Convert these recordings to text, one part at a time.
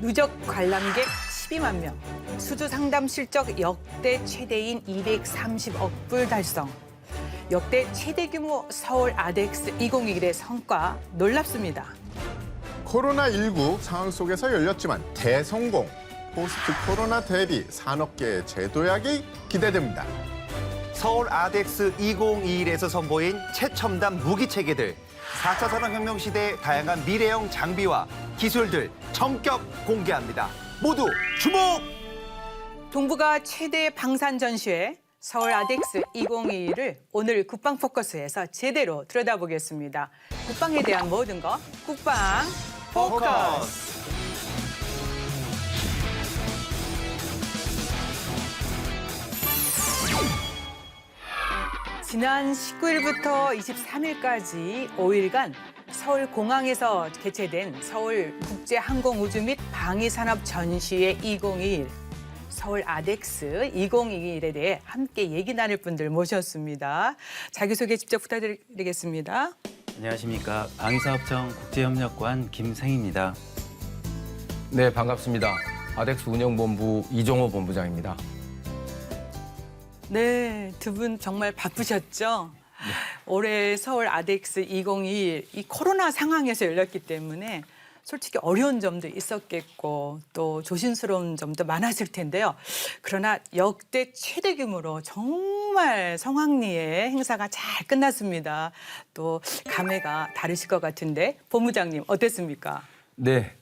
누적 관람객 12만 명, 수주 상담 실적 역대 최대인 230억 불 달성. 역대 최대 규모 서울 아덱스 2021의 성과 놀랍습니다. 코로나19 상황 속에서 열렸지만 대성공. 포스트 코로나 대비 산업계의 재도약이 기대됩니다. 서울 아덱스 2021에서 선보인 최첨단 무기 체계들, 4차 산업혁명 시대의 다양한 미래형 장비와 기술들 전격 공개합니다. 모두 주목! 동북아 최대 방산 전시회 서울 아덱스 2021을 오늘 국방 포커스에서 제대로 들여다보겠습니다. 국방에 대한 모든 것 국방 포커스. 지난 19일부터 23일까지 5일간 서울공항에서 개최된 서울국제항공우주 및 방위산업 전시회 2021, 서울 아덱스 2021에 대해 함께 얘기 나눌 분들 모셨습니다. 자기소개 직접 부탁드리겠습니다. 안녕하십니까. 방위사업청 국제협력관 김생입니다. 네, 반갑습니다. 아덱스 운영본부 이종호 본부장입니다. 네, 두 분 정말 바쁘셨죠? 네. 올해 서울 아덱스 2021, 이 코로나 상황에서 열렸기 때문에 솔직히 어려운 점도 있었겠고 또 조심스러운 점도 많았을 텐데요. 그러나 역대 최대 규모로 정말 성황리에 행사가 잘 끝났습니다. 또 감회가 다르실 것 같은데 본부장님 어땠습니까? 네,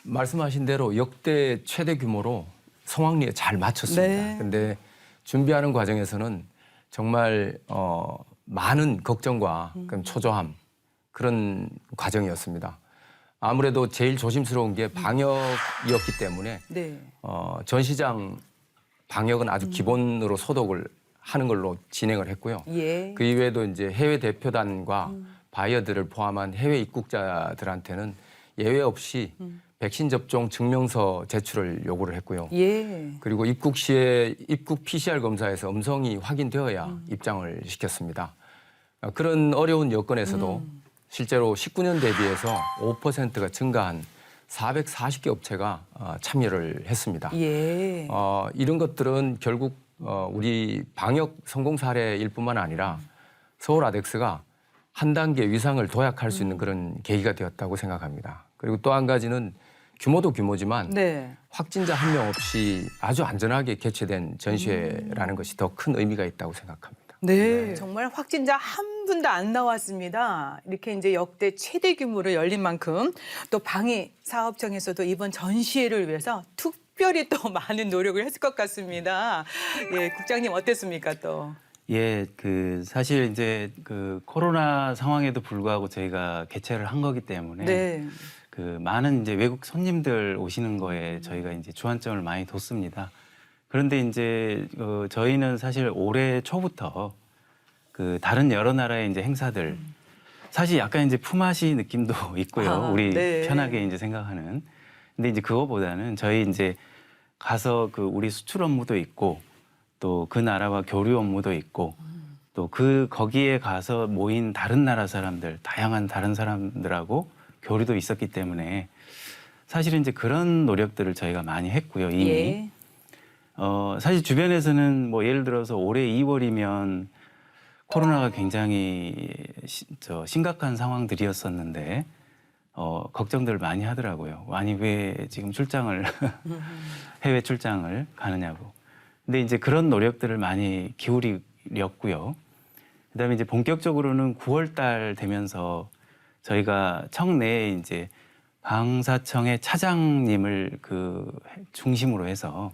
말씀하신 대로 역대 최대 규모로 성황리에 잘 마쳤습니다. 네. 근데 준비하는 과정에서는 정말 많은 걱정과 초조함 그런 과정이었습니다. 아무래도 제일 조심스러운 게 방역이었기 때문에 네. 전시장 방역은 아주 기본으로 소독을 하는 걸로 진행을 했고요. 예. 그 이외에도 이제 해외 대표단과 바이어들을 포함한 해외 입국자들한테는 예외 없이 백신 접종 증명서 제출을 요구를 했고요. 예. 그리고 입국 시에 입국 PCR 검사에서 음성이 확인되어야 입장을 시켰습니다. 그런 어려운 여건에서도 실제로 19년 대비해서 5%가 증가한 440개 업체가 참여를 했습니다. 예. 이런 것들은 결국 우리 방역 성공 사례일 뿐만 아니라 서울 아덱스가 한 단계 위상을 도약할 수 있는 그런 계기가 되었다고 생각합니다. 그리고 또 한 가지는 규모도 규모지만 네. 확진자 한 명 없이 아주 안전하게 개최된 전시회라는 것이 더 큰 의미가 있다고 생각합니다. 네. 정말 확진자 한 분도 안 나왔습니다. 이렇게 이제 역대 최대 규모로 열린 만큼 또 방위사업청에서도 이번 전시회를 위해서 특별히 또 많은 노력을 했을 것 같습니다. 예, 국장님 어땠습니까 또? 예, 사실 이제 코로나 상황에도 불구하고 저희가 개최를 한 거기 때문에 네. 많은 이제 외국 손님들 오시는 거에 저희가 이제 주안점을 많이 뒀습니다. 그런데 이제 저희는 사실 올해 초부터 다른 여러 나라의 이제 행사들 사실 약간 이제 품앗이 느낌도 있고요. 우리 네. 편하게 이제 생각하는. 근데 이제 그거보다는 저희 이제 가서 우리 수출 업무도 있고 또 그 나라와 교류 업무도 있고 또 거기에 가서 모인 다른 나라 사람들, 다양한 다른 사람들하고 교류도 있었기 때문에 사실은 이제 그런 노력들을 저희가 많이 했고요, 이미. 예. 사실 주변에서는 뭐 예를 들어서 올해 2월이면 코로나가 굉장히 심각한 상황들이었었는데 걱정들을 많이 하더라고요. 아니 왜 지금 출장을 해외 출장을 가느냐고. 근데 이제 그런 노력들을 많이 기울였고요. 그다음에 이제 본격적으로는 9월 달 되면서 저희가 청 내에 이제 방사청의 차장님을 중심으로 해서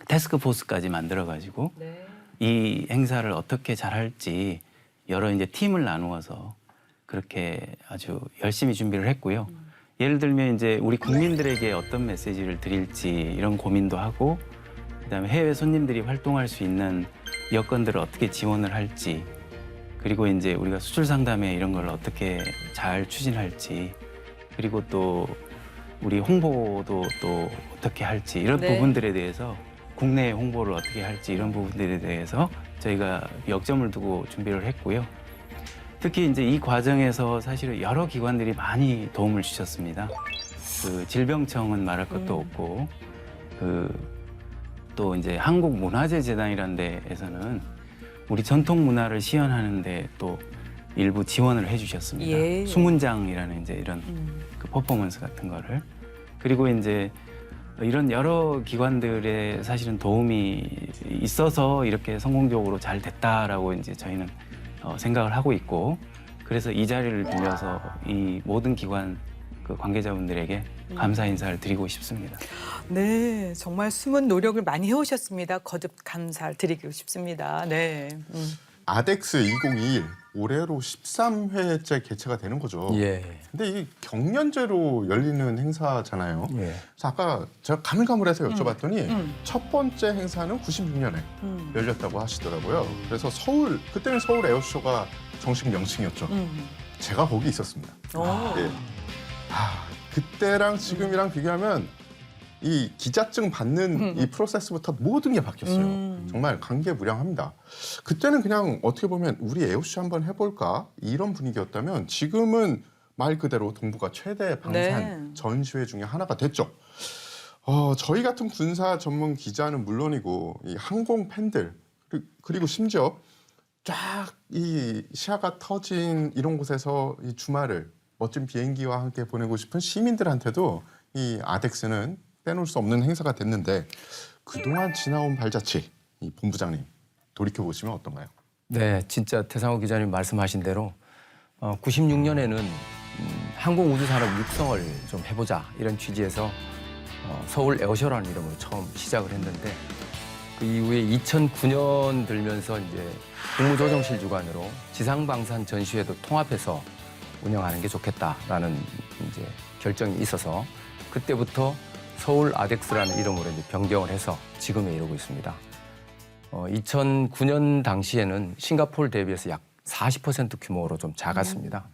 태스크포스까지 만들어가지고 네. 이 행사를 어떻게 잘할지 여러 이제 팀을 나누어서 그렇게 아주 열심히 준비를 했고요. 예를 들면 이제 우리 국민들에게 어떤 메시지를 드릴지 이런 고민도 하고, 그다음에 해외 손님들이 활동할 수 있는 여건들을 어떻게 지원을 할지, 그리고 이제 우리가 수출 상담회 이런 걸 어떻게 잘 추진할지, 그리고 또 우리 홍보도 또 어떻게 할지 이런 네. 부분들에 대해서 국내 홍보를 어떻게 할지 이런 부분들에 대해서 저희가 역점을 두고 준비를 했고요. 특히 이제 이 과정에서 사실은 여러 기관들이 많이 도움을 주셨습니다. 그 질병청은 말할 것도 없고 또 이제 한국문화재재단이라는 데에서는 우리 전통 문화를 시연하는데 또 일부 지원을 해주셨습니다. 예. 수문장이라는 이제 이런 그 퍼포먼스 같은 거를. 그리고 이제 이런 여러 기관들의 사실은 도움이 있어서 이렇게 성공적으로 잘 됐다라고 이제 저희는 생각을 하고 있고, 그래서 이 자리를 빌려서 이 모든 기관 그 관계자분들에게 감사 인사를 드리고 싶습니다. 네, 정말 숨은 노력을 많이 해오셨습니다. 거듭 감사를 드리고 싶습니다. 네. 아덱스 2021 올해로 13회째 개최가 되는 거죠. 예. 근데 이 경연제로 열리는 행사잖아요. 예. 그래서 아까 제가 가물가물해서 여쭤봤더니 첫 번째 행사는 96년에 열렸다고 하시더라고요. 그래서 그때는 서울 에어쇼가 정식 명칭이었죠. 제가 거기 있었습니다. 오. 예. 그때랑 지금이랑 비교하면 이 기자증 받는 이 프로세스부터 모든 게 바뀌었어요. 정말 감개무량합니다. 그때는 그냥 어떻게 보면 우리 에어쇼 한번 해볼까 이런 분위기였다면 지금은 말 그대로 동북아 최대 방산 네. 전시회 중에 하나가 됐죠. 저희 같은 군사 전문 기자는 물론이고 이 항공 팬들 그리고 심지어 쫙 이 시야가 터진 이런 곳에서 이 주말을 멋진 비행기와 함께 보내고 싶은 시민들한테도 이 아덱스는 빼놓을 수 없는 행사가 됐는데 그동안 지나온 발자취 이 본부장님 돌이켜보시면 어떤가요? 네, 진짜 태상호 기자님 말씀하신 대로 96년에는 항공우주산업 육성을 좀 해보자 이런 취지에서 서울 에어쇼라는 이름으로 처음 시작을 했는데 그 이후에 2009년 들면서 이제 국무조정실 주관으로 지상방산 전시회도 통합해서 운영하는 게 좋겠다라는 이제 결정이 있어서 그때부터 서울 아덱스라는 이름으로 이제 변경을 해서 지금에 이르고 있습니다. 2009년 당시에는 싱가포르 대비해서 약 40% 규모로 좀 작았습니다.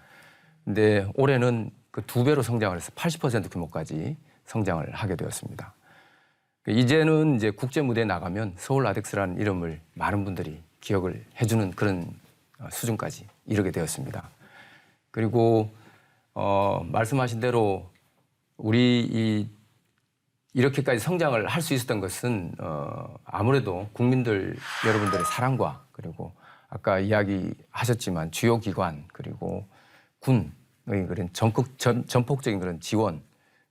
근데 올해는 그 2배로 성장을 해서 80% 규모까지 성장을 하게 되었습니다. 이제는 이제 국제 무대에 나가면 서울 아덱스라는 이름을 많은 분들이 기억을 해주는 그런 수준까지 이르게 되었습니다. 그리고 말씀하신 대로 우리 이렇게까지 성장을 할 수 있었던 것은 아무래도 국민들 여러분들의 사랑과 그리고 아까 이야기하셨지만 주요 기관 그리고 군의 그런 전폭적인 그런 지원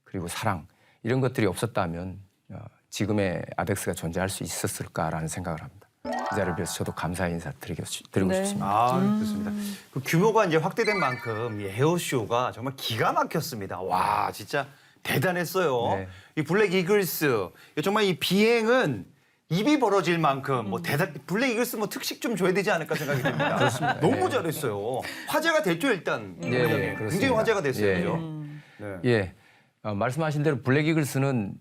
그리고 사랑 이런 것들이 없었다면 지금의 아덱스가 존재할 수 있었을까라는 생각을 합니다. 이 자리를 빌어서 저도 감사 인사 드리고 네. 싶습니다. 좋습니다. 그 규모가 이제 확대된 만큼 이 에어쇼가 정말 기가 막혔습니다. 와, 진짜 대단했어요. 네. 이 블랙 이글스 정말 이 비행은 입이 벌어질 만큼 뭐 블랙 이글스 뭐 특식 좀 줘야 되지 않을까 생각이 듭니다. 그렇습니다. 너무 잘했어요. 화제가 됐죠 일단. 예, 그렇습니다. 굉장히 화제가 됐어요. 예. 그죠? 네. 예, 말씀하신 대로 블랙 이글스는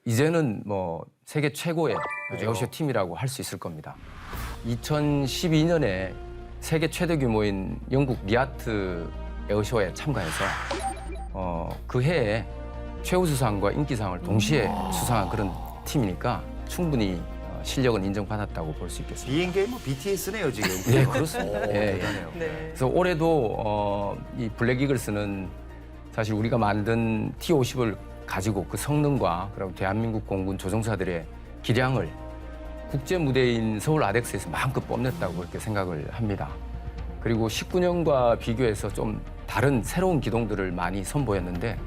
이제는 뭐 세계 최고의 에어쇼 팀이라고 할 수 있을 겁니다. 2012년에 세계 최대 규모인 영국 리아트 에어쇼에 참가해서 그 해에 최우수상과 인기상을 동시에 수상한 그런 팀이니까 충분히 실력은 인정받았다고 볼 수 있겠습니다. 비행계의 뭐 BTS네요 지금. 예, 그렇습니다. 예, 예. 대단해요. 네. 그래서 올해도 이 블랙 이글스는 사실 우리가 만든 T-50을 가지고 그 성능과 그리고 대한민국 공군 조종사들의 기량을 국제 무대인 서울 아덱스에서 마음껏 뽐냈다고 그렇게 생각을 합니다. 그리고 19년과 비교해서 좀 다른 새로운 기동들을 많이 선보였는데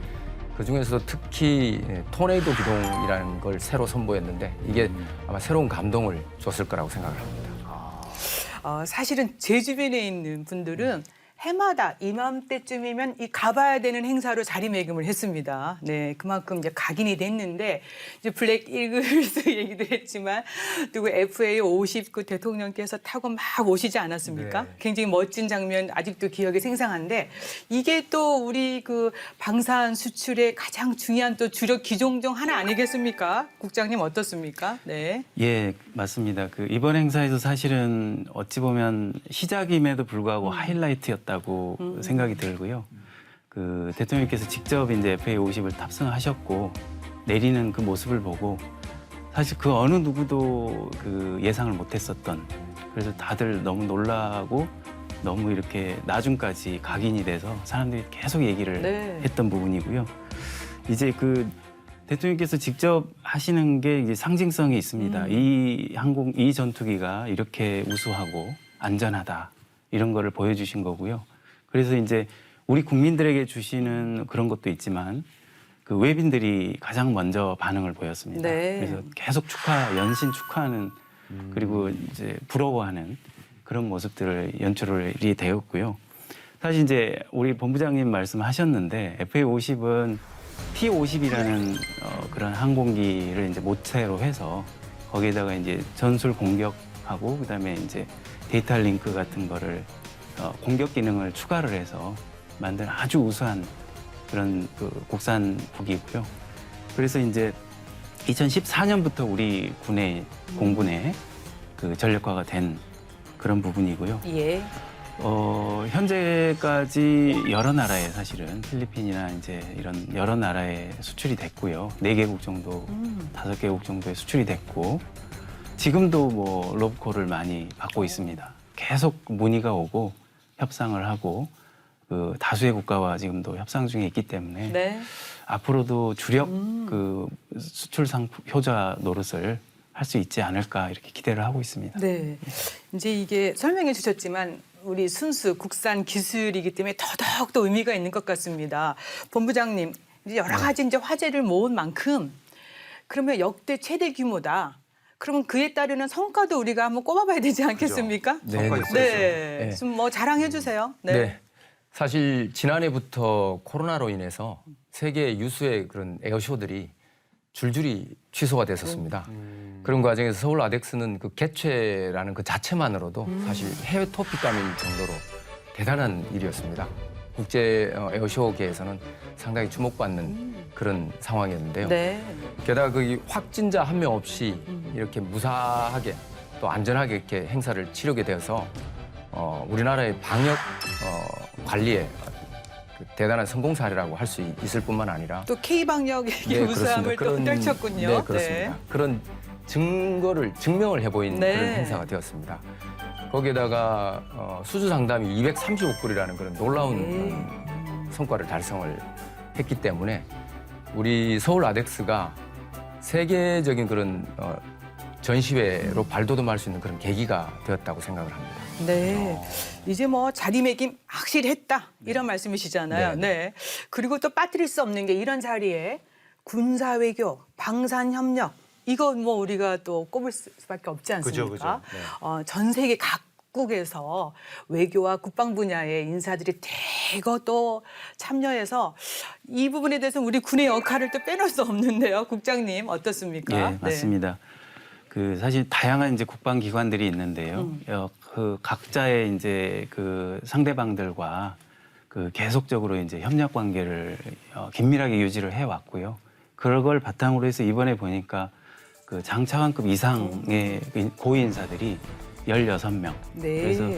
그중에서도 특히 토네이도 기동이라는 걸 새로 선보였는데 이게 아마 새로운 감동을 줬을 거라고 생각을 합니다. 사실은 제 주변에 있는 분들은 해마다 이맘때쯤이면 이 가봐야 되는 행사로 자리매김을 했습니다. 네, 그만큼 이제 각인이 됐는데 이제 블랙 이글스 얘기도 했지만 그리고 FA50 그 대통령께서 타고 막 오시지 않았습니까? 네. 굉장히 멋진 장면 아직도 기억에 생생한데 이게 또 우리 그 방산 수출의 가장 중요한 또 주력 기종 중 하나 아니겠습니까? 국장님 어떻습니까? 네. 예, 맞습니다. 그 이번 행사에서 사실은 어찌 보면 시작임에도 불구하고 하이라이트였다고 생각이 들고요. 그 대통령께서 직접 이제 FA50을 탑승하셨고 내리는 그 모습을 보고 사실 그 어느 누구도 그 예상을 못했었던 그래서 다들 너무 놀라고 너무 이렇게 나중까지 각인이 돼서 사람들이 계속 얘기를 네. 했던 부분이고요. 이제 그 대통령께서 직접 하시는 게 이제 상징성이 있습니다. 이 전투기가 이렇게 우수하고 안전하다 이런 거를 보여주신 거고요. 그래서 이제 우리 국민들에게 주시는 그런 것도 있지만 그 외빈들이 가장 먼저 반응을 보였습니다. 네. 그래서 계속 연신 축하하는 그리고 이제 부러워하는 그런 모습들을 연출이 되었고요. 사실 이제 우리 본부장님 말씀하셨는데 FA-50은 T-50이라는 그런 항공기를 이제 모체로 해서 거기에다가 이제 전술 공격하고 그다음에 이제 데이터 링크 같은 거를 공격 기능을 추가를 해서 만든 아주 우수한 그런 그 국산 무기고요. 그래서 이제 2014년부터 우리 공군에 그 전력화가 된 그런 부분이고요. 예. 현재까지 여러 나라에 사실은 필리핀이나 이제 이런 여러 나라에 수출이 됐고요. 4개국 정도, 5개국 정도에 수출이 됐고 지금도 뭐 로브콜을 많이 받고 있습니다. 계속 문의가 오고 협상을 하고 그 다수의 국가와 지금도 협상 중에 있기 때문에 네. 앞으로도 주력 그 수출 효자 노릇을 할 수 있지 않을까 이렇게 기대를 하고 있습니다. 네. 이제 이게 설명해 주셨지만 우리 순수 국산 기술이기 때문에 더더욱 더 의미가 있는 것 같습니다. 본부장님, 이제 여러 가지 이제 화제를 모은 만큼 그러면 역대 최대 규모다. 그러면 그에 따르는 성과도 우리가 한번 꼽아봐야 되지 않겠습니까? 네, 성과 네. 있어요. 네. 네. 좀 뭐 자랑해 주세요. 네. 사실 지난해부터 코로나로 인해서 세계 유수의 그런 에어쇼들이 줄줄이 취소가 됐었습니다. 그런 과정에서 서울 아덱스는 그 개최라는 그 자체만으로도 사실 해외 토픽감일 정도로 대단한 일이었습니다. 국제 에어쇼계에서는 상당히 주목받는 그런 상황이었는데요. 네. 게다가 그 확진자 한 명 없이 이렇게 무사하게 또 안전하게 이렇게 행사를 치르게 되어서 우리나라의 방역 관리에 그 대단한 성공 사례라고 할 수 있을 뿐만 아니라 또 K 방역의 네, 우수함을 또 그런- 떨쳤군요. 네, 그렇습니다. 그런 증명을 해보인 네. 그런 행사가 되었습니다. 거기에다가 수주 상담이 235 건이라는 그런 놀라운 성과를 달성을 했기 때문에 우리 서울 아덱스가 세계적인 그런 전시회로 발돋움할 수 있는 그런 계기가 되었다고 생각을 합니다. 네. 이제 뭐 자리매김 확실히 했다. 이런 말씀이시잖아요. 네. 네. 그리고 또 빠뜨릴 수 없는 게 이런 자리에 군사 외교, 방산 협력 이거 뭐 우리가 또 꼽을 수밖에 없지 않습니까? 그죠. 네. 전 세계 각국에서 외교와 국방 분야의 인사들이 대거 또 참여해서 이 부분에 대해서 우리 군의 역할을 또 빼놓을 수 없는데요. 국장님 어떻습니까? 예, 맞습니다. 그 사실 다양한 이제 국방 기관들이 있는데요. 그 각자의 이제 그 상대방들과 그 계속적으로 이제 협력 관계를 긴밀하게 유지를 해 왔고요. 그걸 바탕으로 해서 이번에 보니까 그 장차관급 이상의 고위 인사들이 16명. 네. 그래서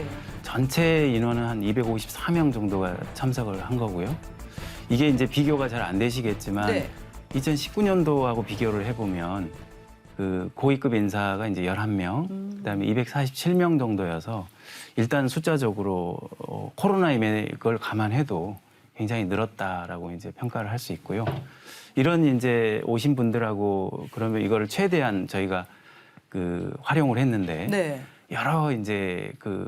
전체 인원은 한 254명 정도가 참석을 한 거고요. 이게 이제 비교가 잘 안 되시겠지만 네. 2019년도하고 비교를 해보면 그 고위급 인사가 이제 11명, 그다음에 247명 정도여서 일단 숫자적으로 코로나임에 그걸 감안해도 굉장히 늘었다라고 이제 평가를 할 수 있고요. 이런 이제 오신 분들하고 그러면 이거를 최대한 저희가 그 활용을 했는데 네. 여러 이제 그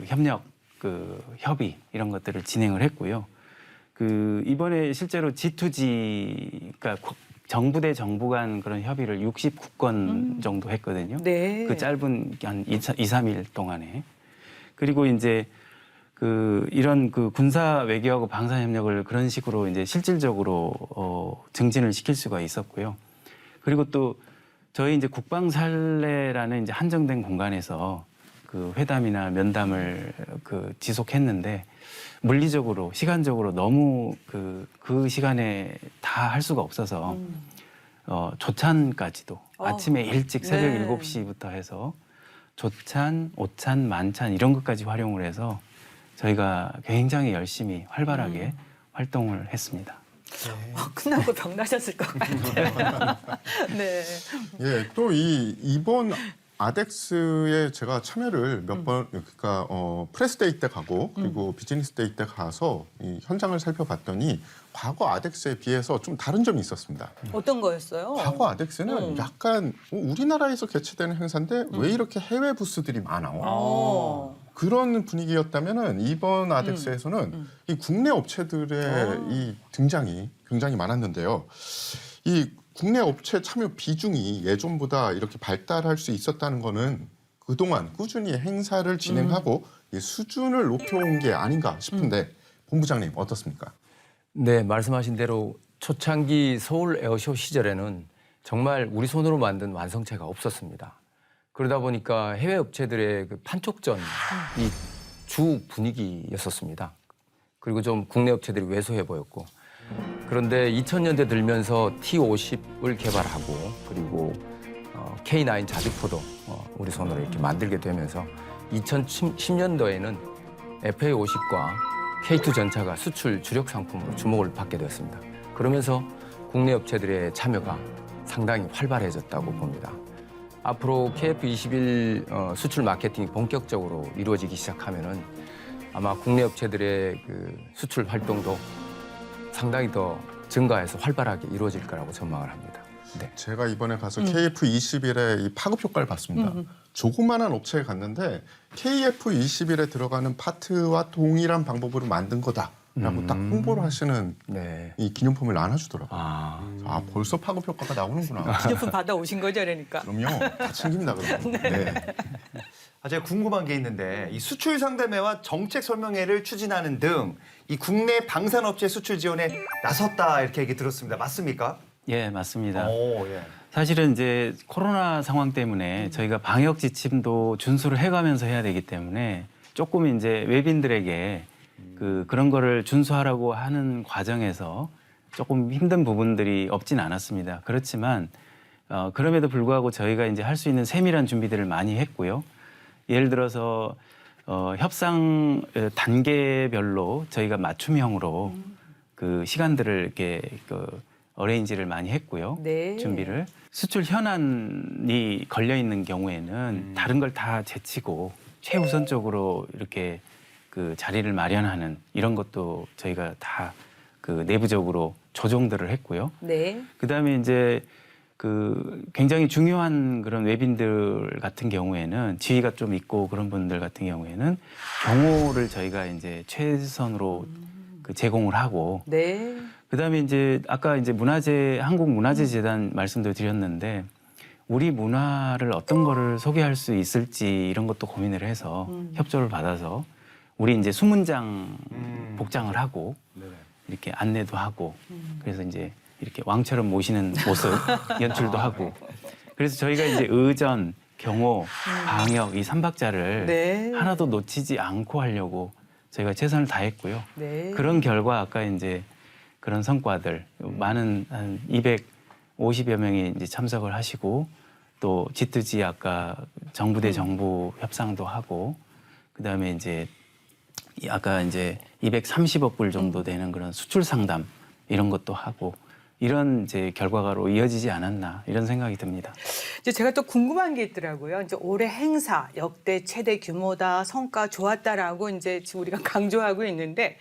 협력, 그 협의 이런 것들을 진행을 했고요. 그 이번에 실제로 G2G, 그러니까 정부 대 정부 간 그런 협의를 69건 정도 했거든요. 네. 그 짧은 한 2, 3일 동안에. 그리고 이제 그 이런 그 군사 외교하고 방산 협력을 그런 식으로 이제 실질적으로 증진을 시킬 수가 있었고요. 그리고 또 저희 이제 국방살레라는 이제 한정된 공간에서 그 회담이나 면담을 그 지속했는데 물리적으로 시간적으로 너무 그 시간에 다 할 수가 없어서 조찬까지도 아침에 일찍 새벽 네. 7시부터 해서 조찬, 오찬, 만찬 이런 것까지 활용을 해서 저희가 굉장히 열심히 활발하게 활동을 했습니다. 끝나고 병 나셨을 것 같아요. 네. 예, 또 이번 아덱스에 제가 참여를 몇 번, 그러니까 프레스데이 때 가고 그리고 비즈니스데이 때 가서 이 현장을 살펴봤더니 과거 아덱스에 비해서 좀 다른 점이 있었습니다. 어떤 거였어요? 과거 아덱스는 약간 우리나라에서 개최되는 행사인데 왜 이렇게 해외 부스들이 많아? 그런 분위기였다면은 이번 아덱스에서는 이 국내 업체들의 이 등장이 굉장히 많았는데요. 이 국내 업체 참여 비중이 예전보다 이렇게 발달할 수 있었다는 거는 그동안 꾸준히 행사를 진행하고 이 수준을 높여온 게 아닌가 싶은데 본부장님 어떻습니까? 네, 말씀하신 대로 초창기 서울 에어쇼 시절에는 정말 우리 손으로 만든 완성체가 없었습니다. 그러다 보니까 해외 업체들의 그 판촉전이 주 분위기였었습니다. 그리고 좀 국내 업체들이 왜소해 보였고, 그런데 2000년대 들면서 T50을 개발하고 그리고 K9 자주포도 우리 손으로 이렇게 만들게 되면서 2010년도에는 FA50과 K2 전차가 수출 주력 상품으로 주목을 받게 되었습니다. 그러면서 국내 업체들의 참여가 상당히 활발해졌다고 봅니다. 앞으로 KF21 수출 마케팅이 본격적으로 이루어지기 시작하면은 아마 국내 업체들의 그 수출 활동도 상당히 더 증가해서 활발하게 이루어질 거라고 전망을 합니다. 네. 제가 이번에 가서 KF21의 이 파급 효과를 봤습니다. 조그마한 업체에 갔는데 KF21에 들어가는 파트와 동일한 방법으로 만든 거다라고 딱 홍보를 하시는 네. 이 기념품을 나눠주더라고요. 아, 벌써 파급 효과가 나오는구나. 기념품 받아오신 거죠, 그러니까. 그럼요. 다 챙깁니다, 그러면. 네. 제가 궁금한 게 있는데 이 수출 상담회와 정책 설명회를 추진하는 등 이 국내 방산업체 수출 지원에 나섰다 이렇게 얘기 들었습니다. 맞습니까? 예, 맞습니다. 오, 예. 사실은 이제 코로나 상황 때문에 저희가 방역 지침도 준수를 해가면서 해야 되기 때문에 조금 이제 외빈들에게 그런 거를 준수하라고 하는 과정에서 조금 힘든 부분들이 없진 않았습니다. 그렇지만 그럼에도 불구하고 저희가 이제 할 수 있는 세밀한 준비들을 많이 했고요. 예를 들어서 협상 단계별로 저희가 맞춤형으로 그 시간들을 이렇게 어레인지를 많이 했고요. 네. 준비를. 수출 현안이 걸려 있는 경우에는 다른 걸 다 제치고 최우선적으로 이렇게 그 자리를 마련하는 이런 것도 저희가 다 그 내부적으로 조정들을 했고요. 네. 그다음에 이제 그 굉장히 중요한 그런 외빈들 같은 경우에는 지위가 좀 있고 그런 분들 같은 경우에는 경호를 저희가 이제 최선으로 그 제공을 하고 네. 그다음에 이제 아까 이제 한국문화재재단 말씀도 드렸는데 우리 문화를 어떤 거를 소개할 수 있을지 이런 것도 고민을 해서 협조를 받아서 우리 이제 수문장 복장을 하고 이렇게 안내도 하고 그래서 이제 이렇게 왕처럼 모시는 모습 연출도 하고 그래서 저희가 이제 의전, 경호, 방역 이 3박자를 네. 하나도 놓치지 않고 하려고 저희가 최선을 다했고요. 네. 그런 결과 아까 이제 그런 성과들 많은 한 250여 명이 이제 참석을 하시고 또 G2G 아까 정부 대 정부 협상도 하고 그다음에 이제 아까 이제 230억 불 정도 되는 그런 수출 상담 이런 것도 하고 이런 이제 결과로 이어지지 않았나 이런 생각이 듭니다. 이제 제가 또 궁금한 게 있더라고요. 이제 올해 행사 역대 최대 규모다, 성과 좋았다라고 이제 지금 우리가 강조하고 있는데,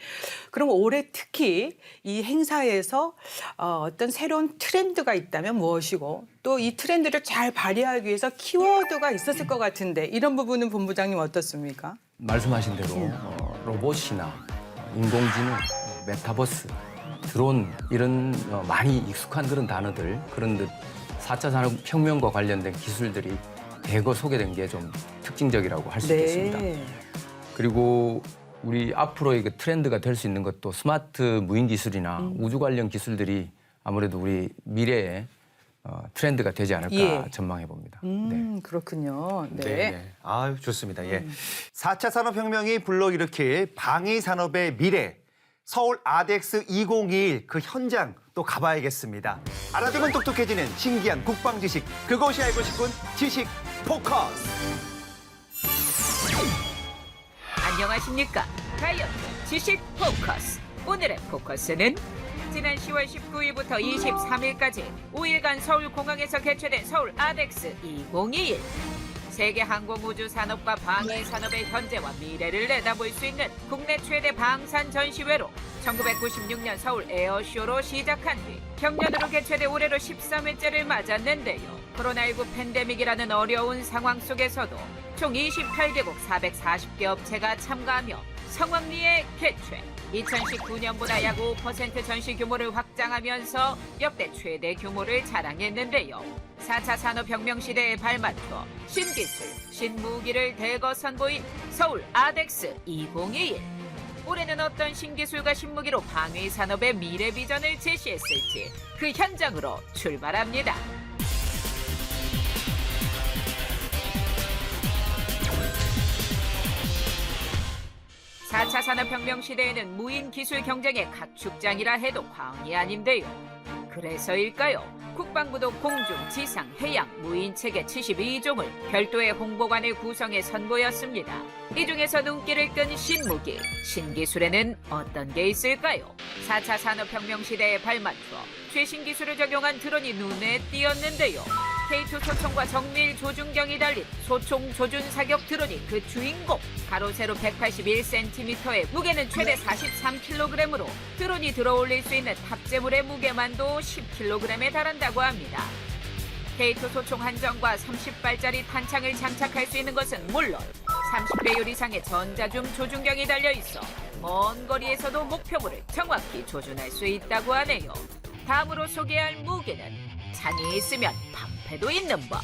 그럼 올해 특히 이 행사에서 어떤 새로운 트렌드가 있다면 무엇이고, 또 이 트렌드를 잘 발휘하기 위해서 키워드가 있었을 것 같은데 이런 부분은 본부장님 어떻습니까? 말씀하신 대로 로봇이나 인공지능, 메타버스, 드론 이런 많이 익숙한 그런 단어들 그런 듯 4차 산업혁명과 관련된 기술들이 대거 소개된 게 좀 특징적이라고 할 수 있겠습니다. 그리고 우리 앞으로의 그 트렌드가 될 수 있는 것도 스마트 무인 기술이나 우주 관련 기술들이 아무래도 우리 미래의 트렌드가 되지 않을까 예. 전망해 봅니다. 네. 그렇군요. 네. 네. 아유, 좋습니다. 예. 4차 산업혁명이 불러일으킬 방위 산업의 미래. 서울 아덱스 2021 그 현장 또 가봐야겠습니다. 알아두면 똑똑해지는 신기한 국방 지식. 그것이 알고 싶은 지식 포커스. 안녕하십니까. 다이어트 지식 포커스. 오늘의 포커스는 지난 10월 19일부터 23일까지 5일간 서울공항에서 개최된 서울 아덱스 2021. 세계 항공우주 산업과 방위 산업의 현재와 미래를 내다볼 수 있는 국내 최대 방산 전시회로 1996년 서울 에어쇼로 시작한 뒤 경년으로 개최돼 올해로 13회째를 맞았는데요. 코로나19 팬데믹이라는 어려운 상황 속에서도 총 28개국 440개 업체가 참가하며 성황리에 개최. 2019년보다 약 5% 전시 규모를 확장하면서 역대 최대 규모를 자랑했는데요. 4차 산업혁명 시대에 발맞춰 신기술, 신무기를 대거 선보인 서울 아덱스 2021. 올해는 어떤 신기술과 신무기로 방위 산업의 미래 비전을 제시했을지 그 현장으로 출발합니다. 사 차 산업혁명 시대에는 무인 기술 경쟁의 가축장이라 해도 과언이 아닌데요. 그래서일까요? 국방부도 공중, 지상, 해양, 무인 체계 72종을 별도의 홍보관을 구성해 선보였습니다. 이 중에서 눈길을 끈 신무기, 신기술에는 어떤 게 있을까요? 4차 산업혁명 시대에 발맞춰 최신 기술을 적용한 드론이 눈에 띄었는데요. K2 소총과 정밀 조준경이 달린 소총 조준 사격 드론이 그 주인공. 가로 세로 181cm에 무게는 최대 43kg으로 드론이 들어올릴 수 있는 탑재물의 무게만도 10kg에 달한다고 합니다. K2 소총 한정과 30발짜리 탄창을 장착할 수 있는 것은 물론 30배율 이상의 전자줌 조준경이 달려있어 먼 거리에서도 목표물을 정확히 조준할 수 있다고 하네요. 다음으로 소개할 무기는 잔이 있으면 방패도 있는 법.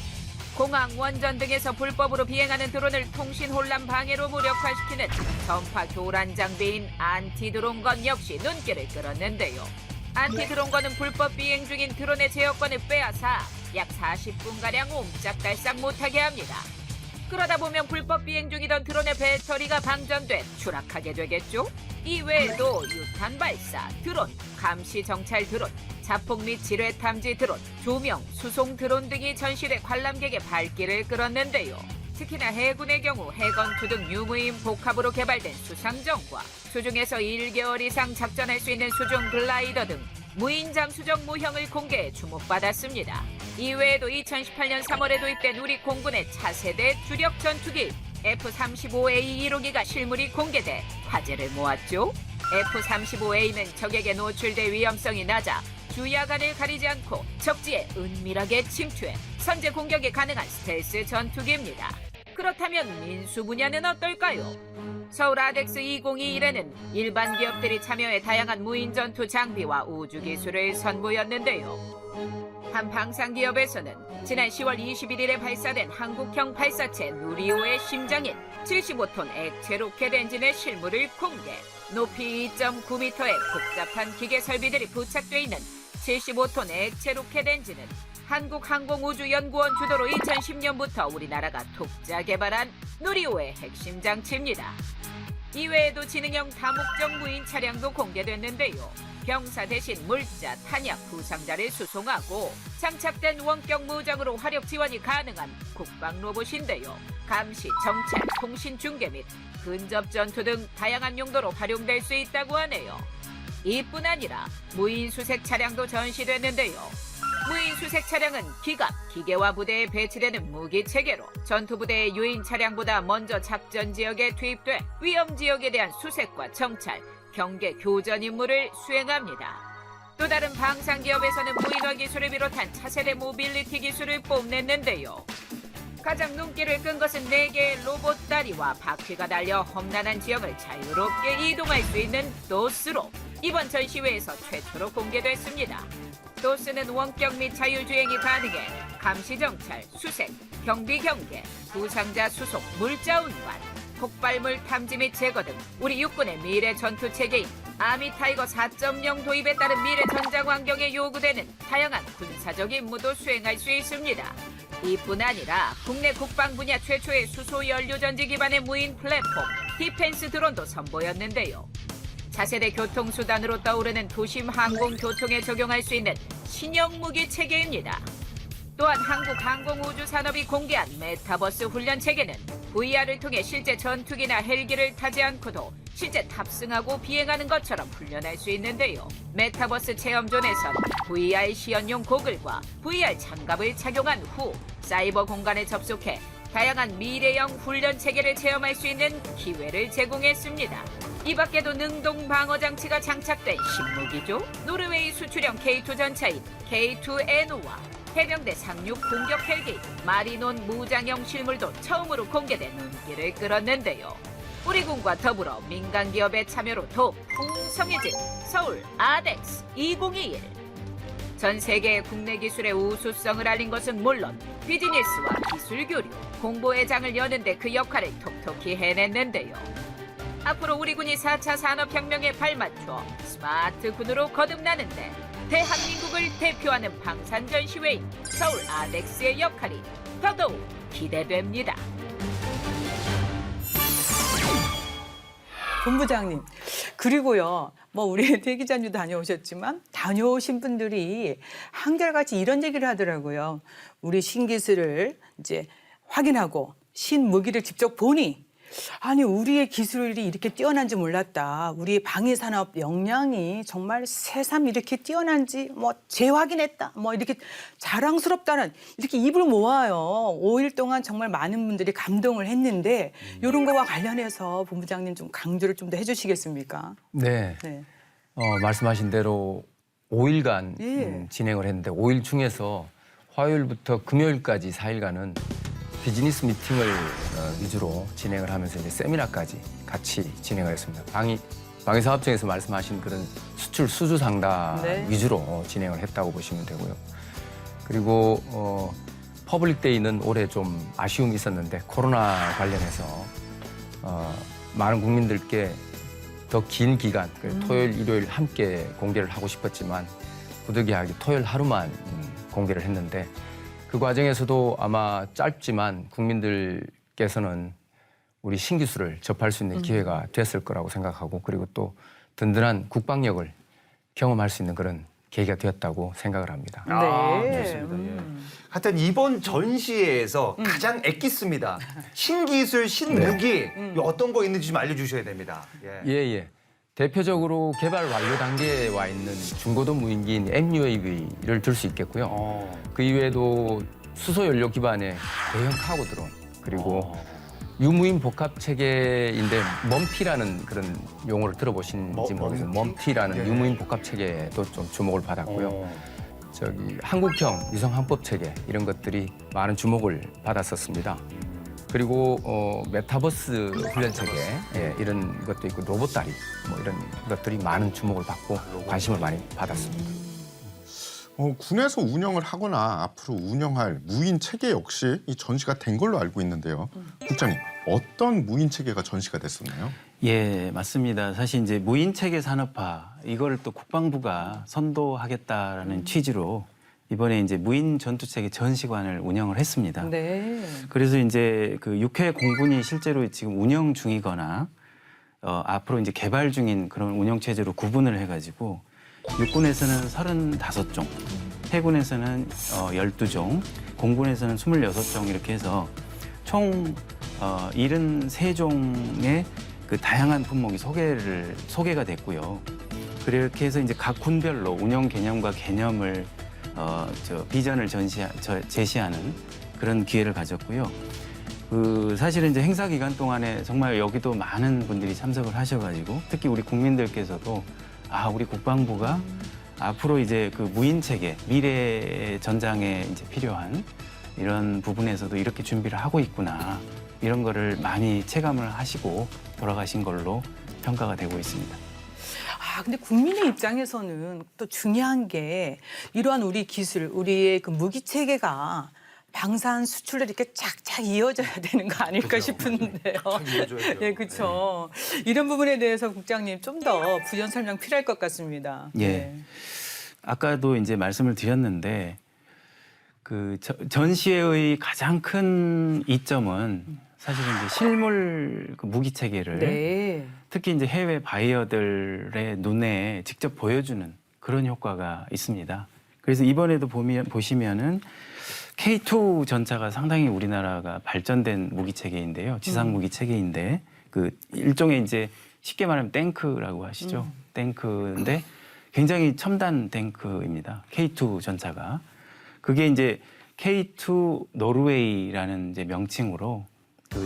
공항, 원전 등에서 불법으로 비행하는 드론을 통신 혼란 방해로 무력화시키는 전파 교란 장비인 안티드론건 역시 눈길을 끌었는데요. 안티드론건은 불법 비행 중인 드론의 제어권을 빼앗아 약 40분가량 옴짝달싹 못하게 합니다. 그러다 보면 불법 비행 중이던 드론의 배터리가 방전돼 추락하게 되겠죠? 이외에도 유탄 발사 드론, 감시 정찰 드론, 자폭 및 지뢰 탐지 드론, 조명, 수송 드론 등이 전시돼 관람객의 발길을 끌었는데요. 특히나 해군의 경우 해건투 등 유무인 복합으로 개발된 수상정과 수중에서 1개월 이상 작전할 수 있는 수중 글라이더 등 무인 잠수정 모형을 공개해 주목받았습니다. 이외에도 2018년 3월에 도입된 우리 공군의 차세대 주력 전투기 F-35A 1호기가 실물이 공개돼 화제를 모았죠. F-35A는 적에게 노출될 위험성이 낮아 주야간을 가리지 않고 적지에 은밀하게 침투해 선제 공격이 가능한 스텔스 전투기입니다. 그렇다면 민수 분야는 어떨까요? 서울 아덱스 2021에는 일반 기업들이 참여해 다양한 무인 전투 장비와 우주 기술을 선보였는데요. 한 방산 기업에서는 지난 10월 21일에 발사된 한국형 발사체 누리호의 심장인 75톤 액체 로켓 엔진의 실물을 공개. 높이 2.9m의 복잡한 기계 설비들이 부착돼 있는 75톤 액체 로켓 엔진은 한국항공우주연구원 주도로 2010년부터 우리나라가 독자 개발한 누리호의 핵심 장치입니다. 이외에도 지능형 다목적 무인 차량도 공개됐는데요. 병사 대신 물자, 탄약, 부상자를 수송하고 장착된 원격 무장으로 화력 지원이 가능한 국방 로봇인데요. 감시, 정찰, 통신 중계 및 근접 전투 등 다양한 용도로 활용될 수 있다고 하네요. 이뿐 아니라 무인 수색 차량도 전시됐는데요. 무인 수색 차량은 기갑, 기계화 부대에 배치되는 무기 체계로 전투 부대의 유인 차량보다 먼저 작전 지역에 투입돼 위험 지역에 대한 수색과 정찰, 경계, 교전 임무를 수행합니다. 또 다른 방산 기업에서는 무인화 기술을 비롯한 차세대 모빌리티 기술을 뽐냈는데요. 가장 눈길을 끈 것은 4개의 로봇 다리와 바퀴가 달려 험난한 지역을 자유롭게 이동할 수 있는 도스로 이번 전시회에서 최초로 공개됐습니다. 도스는 원격 및 자율주행이 가능해 감시정찰, 수색, 경비 경계, 부상자 수속, 물자 운반, 폭발물 탐지 및 제거 등 우리 육군의 미래 전투 체계인 아미타이거 4.0 도입에 따른 미래 전장 환경에 요구되는 다양한 군사적 임무도 수행할 수 있습니다. 이뿐 아니라 국내 국방 분야 최초의 수소 연료 전지 기반의 무인 플랫폼 디펜스 드론도 선보였는데요. 차세대 교통수단으로 떠오르는 도심 항공 교통에 적용할 수 있는 신형 무기 체계입니다. 또한 한국항공우주산업이 공개한 메타버스 훈련 체계는 VR을 통해 실제 전투기나 헬기를 타지 않고도 실제 탑승하고 비행하는 것처럼 훈련할 수 있는데요. 메타버스 체험존에선 VR 시연용 고글과 VR 장갑을 착용한 후 사이버 공간에 접속해 다양한 미래형 훈련 체계를 체험할 수 있는 기회를 제공했습니다. 이 밖에도 능동 방어 장치가 장착된 신무기죠. 노르웨이 수출형 K2 전차인 K2N호와 해병대 상륙 공격 헬기 마리논 무장형 실물도 처음으로 공개돼 눈길을 끌었는데요. 우리 군과 더불어 민간 기업의 참여로 더욱 풍성해진 서울 아덱스 2021. 전 세계 국내 기술의 우수성을 알린 것은 물론 비즈니스와 기술 교류, 공보의 장을 여는데 그 역할을 톡톡히 해냈는데요. 앞으로 우리 군이 4차 산업혁명에 발맞춰 스마트 군으로 거듭나는데 대한민국을 대표하는 방산전시회인 서울 아덱스의 역할이 더더욱 기대됩니다. 본부장님, 그리고요, 뭐 우리 대 기자님도 다녀오셨지만 다녀오신 분들이 한결같이 이런 얘기를 하더라고요. 우리 신기술을 이제 확인하고 신무기를 직접 보니 아니 우리의 기술이 이렇게 뛰어난지 몰랐다. 우리의 방위산업 역량이 정말 새삼 이렇게 뛰어난지 뭐 재확인했다. 뭐 이렇게 자랑스럽다는 이렇게 입을 모아요. 5일 동안 정말 많은 분들이 감동을 했는데 이런 거와 관련해서 본부장님 좀 강조를 좀 더 해주시겠습니까? 네. 네. 말씀하신 대로 5일간 예. 진행을 했는데 5일 중에서 화요일부터 금요일까지 4일간은 비즈니스 미팅을 위주로 진행을 하면서 이제 세미나까지 같이 진행을 했습니다. 방위사업청에서 말씀하신 그런 수출 수주 상담 네. 위주로 진행을 했다고 보시면 되고요. 그리고 퍼블릭데이는 올해 좀 아쉬움이 있었는데 코로나 관련해서 많은 국민들께 더 긴 기간, 토요일, 일요일 함께 공개를 하고 싶었지만 부득이하게 토요일 하루만 공개를 했는데 그 과정에서도 아마 짧지만 국민들께서는 우리 신기술을 접할 수 있는 기회가 됐을 거라고 생각하고 그리고 또 든든한 국방력을 경험할 수 있는 그런 계기가 되었다고 생각을 합니다. 네. 좋습니다. 하여튼 이번 전시회에서 가장 엑기스입니다. 신기술, 신무기 이거 어떤 거 있는지 좀 알려주셔야 됩니다. 예. 예. 대표적으로 개발 완료 단계에 와 있는 중고도 무인기인 MUAV를 들 수 있겠고요. 그 이외에도 수소 연료 기반의 대형 카고 드론 그리고 유무인 복합 체계인데 멈티라는 그런 용어를 들어보시는지 모르겠어요. 멈티라는 유무인 복합 체계도 좀 주목을 받았고요. 한국형 위성 항법 체계 이런 것들이 많은 주목을 받았었습니다. 그리고 메타버스 훈련 체계 이런 것도 있고 로봇 다리 뭐 이런 것들이 많은 주목을 받고 관심을 많이 받았습니다. 군에서 운영을 하거나 앞으로 운영할 무인 체계 역시 이 전시가 된 걸로 알고 있는데요. 국장님, 어떤 무인 체계가 전시가 됐었나요? 예, 맞습니다. 사실 이제 무인 체계 산업화 이걸 또 국방부가 선도하겠다라는 취지로 이번에 이제 무인 전투체계 전시관을 운영을 했습니다. 네. 그래서 이제 그 6회 공군이 실제로 지금 운영 중이거나 앞으로 이제 개발 중인 그런 운영 체제로 구분을 해가지고 육군에서는 35종, 해군에서는 12종, 공군에서는 26종 이렇게 해서 총 73종의 그 다양한 품목이 소개가 됐고요. 그렇게 해서 이제 각 군별로 운영 개념과 개념을 비전을 제시하는 그런 기회를 가졌고요. 사실은 이제 행사 기간 동안에 정말 여기도 많은 분들이 참석을 하셔가지고 특히 우리 국민들께서도 우리 국방부가 앞으로 이제 그 무인 체계, 미래 전장에 이제 필요한 이런 부분에서도 이렇게 준비를 하고 있구나 이런 거를 많이 체감을 하시고 돌아가신 걸로 평가가 되고 있습니다. 근데 국민의 입장에서는 또 중요한 게 이러한 우리 기술, 우리의 그 무기 체계가 방산 수출로 이렇게 쫙쫙 이어져야 되는 거 아닐까 싶은데요. 예, 그렇죠. 이런 부분에 대해서 국장님 좀 더 부연 설명 필요할 것 같습니다. 예. 네. 아까도 이제 말씀을 드렸는데 그 전시회의 가장 큰 이점은 사실은 이제 실물 그 무기 체계를 네. 특히 이제 해외 바이어들의 눈에 직접 보여주는 그런 효과가 있습니다. 그래서 이번에도 보시면은 K2 전차가 상당히 우리나라가 발전된 무기 체계인데요. 지상 무기 체계인데 그 일종의 이제 쉽게 말하면 탱크라고 하시죠. 탱크인데 굉장히 첨단 탱크입니다. K2 전차가. 그게 이제 K2 노르웨이라는 이제 명칭으로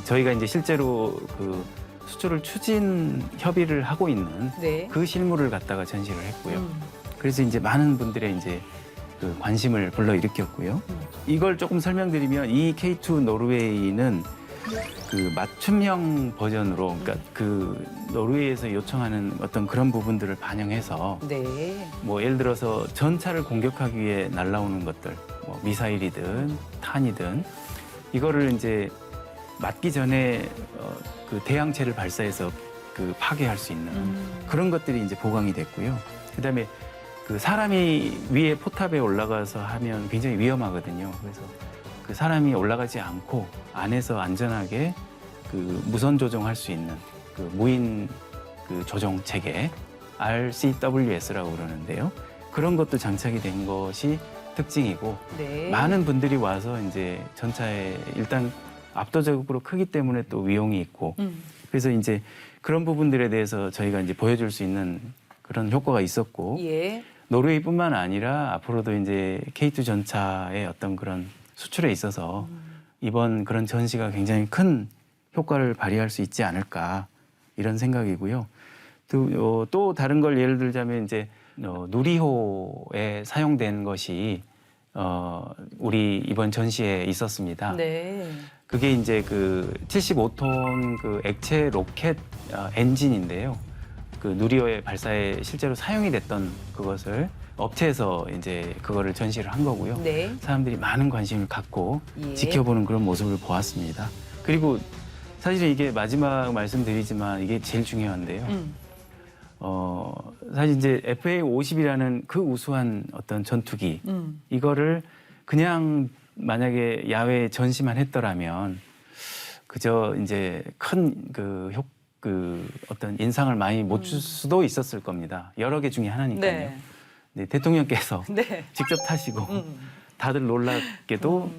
저희가 이제 실제로 그 수출을 추진 협의를 하고 있는 네. 그 실물을 갖다가 전시를 했고요. 그래서 이제 많은 분들의 이제 그 관심을 불러일으켰고요. 이걸 조금 설명드리면 이 K2 노르웨이는 그 맞춤형 버전으로, 그러니까 그 노르웨이에서 요청하는 어떤 그런 부분들을 반영해서 네. 뭐 예를 들어서 전차를 공격하기 위해 날라오는 것들, 뭐 미사일이든 탄이든 이거를 이제 맞기 전에 그 대항체를 발사해서 그 파괴할 수 있는 그런 것들이 이제 보강이 됐고요. 그다음에 그 사람이 위에 포탑에 올라가서 하면 굉장히 위험하거든요. 그래서 그 사람이 올라가지 않고 안에서 안전하게 그 무선 조종할 수 있는 그 무인 그 조종 체계 RCWS라고 그러는데요. 그런 것도 장착이 된 것이 특징이고 네. 많은 분들이 와서 이제 전차에 일단 압도적으로 크기 때문에 또 위용이 있고 그래서 이제 그런 부분들에 대해서 저희가 이제 보여줄 수 있는 그런 효과가 있었고 예. 노르웨이뿐만 아니라 앞으로도 이제 K2 전차의 어떤 그런 수출에 있어서 이번 그런 전시가 굉장히 큰 효과를 발휘할 수 있지 않을까 이런 생각이고요. 또 다른 걸 예를 들자면 이제 누리호에 사용된 것이 우리 이번 전시에 있었습니다. 네. 그게 이제 그 75톤 그 액체 로켓 엔진인데요. 그 누리호의 발사에 실제로 사용이 됐던 그것을 업체에서 이제 그거를 전시를 한 거고요. 네. 사람들이 많은 관심을 갖고 예. 지켜보는 그런 모습을 보았습니다. 그리고 사실 이게 마지막 말씀드리지만 이게 제일 중요한데요. 사실 이제 FA-50이라는 그 우수한 어떤 전투기 이거를 그냥 만약에 야외 전시만 했더라면 그저 이제 큰 그 어떤 인상을 많이 못 줄 수도 있었을 겁니다. 여러 개 중에 하나니까요. 네. 네, 대통령께서 네. 직접 타시고 다들 놀랍게도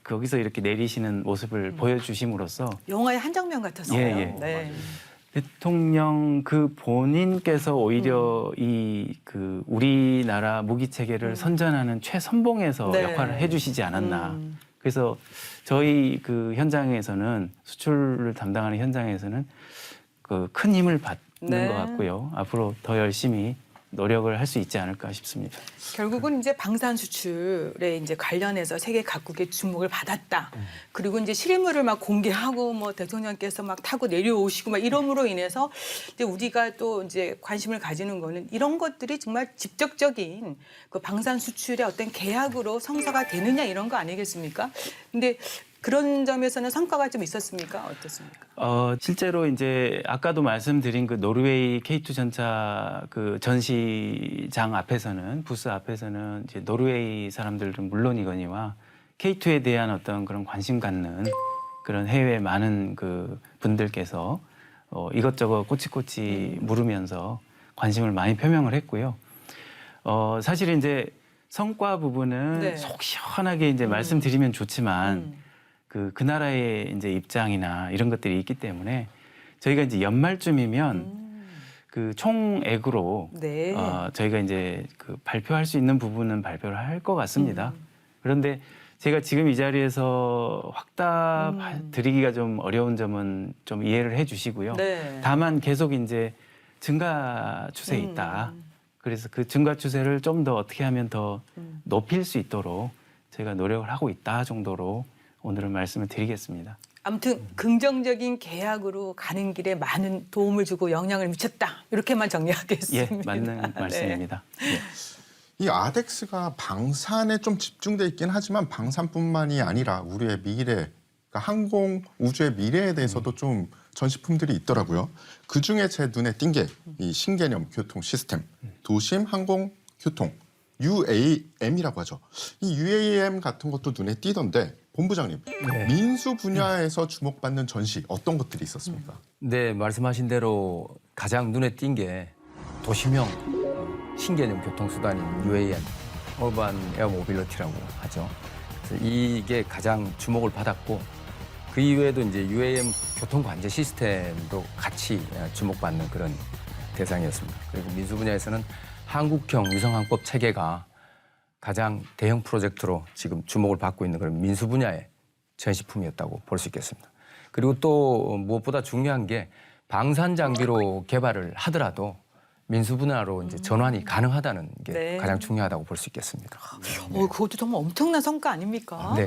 거기서 이렇게 내리시는 모습을 보여주심으로써 영화의 한 장면 같았어요. 예, 예. 네. 대통령 그 본인께서 오히려 이 그 우리나라 무기 체계를 선전하는 최선봉에서 네. 역할을 해주시지 않았나. 그래서 저희 그 현장에서는 수출을 담당하는 현장에서는 그 큰 힘을 받는 네. 것 같고요. 앞으로 더 열심히 노력을 할 수 있지 않을까 싶습니다. 결국은 이제 방산 수출에 이제 관련해서 세계 각국의 주목을 받았다. 그리고 이제 실물을 막 공개하고 뭐 대통령께서 막 타고 내려오시고 막 이럼으로 인해서 이제 우리가 또 이제 관심을 가지는 거는 이런 것들이 정말 직접적인 그 방산 수출의 어떤 계약으로 성사가 되느냐 이런 거 아니겠습니까? 근데 그런 점에서는 성과가 좀 있었습니까? 어떻습니까? 실제로 이제 아까도 말씀드린 그 노르웨이 K2 전차 그 전시장 앞에서는 부스 앞에서는 이제 노르웨이 사람들은 물론이거니와 K2에 대한 어떤 그런 관심 갖는 그런 해외 많은 그 분들께서 이것저것 꼬치꼬치 물으면서 관심을 많이 표명을 했고요. 사실 이제 성과 부분은 네. 속 시원하게 이제 말씀드리면 좋지만 그 나라의 이제 입장이나 이런 것들이 있기 때문에 저희가 이제 연말쯤이면 그 총액으로 네. 저희가 이제 그 발표할 수 있는 부분은 발표를 할 것 같습니다. 그런데 제가 지금 이 자리에서 확답 드리기가 좀 어려운 점은 좀 이해를 해주시고요. 네. 다만 계속 이제 증가 추세에 있다. 그래서 그 증가 추세를 좀 더 어떻게 하면 더 높일 수 있도록 저희가 노력을 하고 있다 정도로 오늘은 말씀을 드리겠습니다. 아무튼 긍정적인 계약으로 가는 길에 많은 도움을 주고 영향을 미쳤다. 이렇게만 정리하겠습니다. 예, 맞는 네. 말씀입니다. 예. 이 아덱스가 방산에 좀 집중돼 있긴 하지만 방산뿐만이 아니라 우리의 미래, 그러니까 항공 우주의 미래에 대해서도 좀 전시품들이 있더라고요. 그 중에 제 눈에 띈 게 이 신개념 교통 시스템, 도심 항공 교통 UAM이라고 하죠. 이 UAM 같은 것도 눈에 띄던데 본부장님, 민수 분야에서 주목받는 전시 어떤 것들이 있었습니까? 네, 말씀하신 대로 가장 눈에 띈 게 도시명 신개념 교통수단인 UAM, 어반 에어 모빌리티라고 하죠. 그래서 이게 가장 주목을 받았고 그 이외에도 이제 UAM 교통 관제 시스템도 같이 주목받는 그런 대상이었습니다. 그리고 민수 분야에서는 한국형 위성항법 체계가 가장 대형 프로젝트로 지금 주목을 받고 있는 그런 민수 분야의 전시품이었다고 볼 수 있겠습니다. 그리고 또 무엇보다 중요한 게 방산 장비로 개발을 하더라도 민수 분야로 이제 전환이 가능하다는 게 네. 가장 중요하다고 볼 수 있겠습니다. 그것도 정말 엄청난 성과 아닙니까? 네,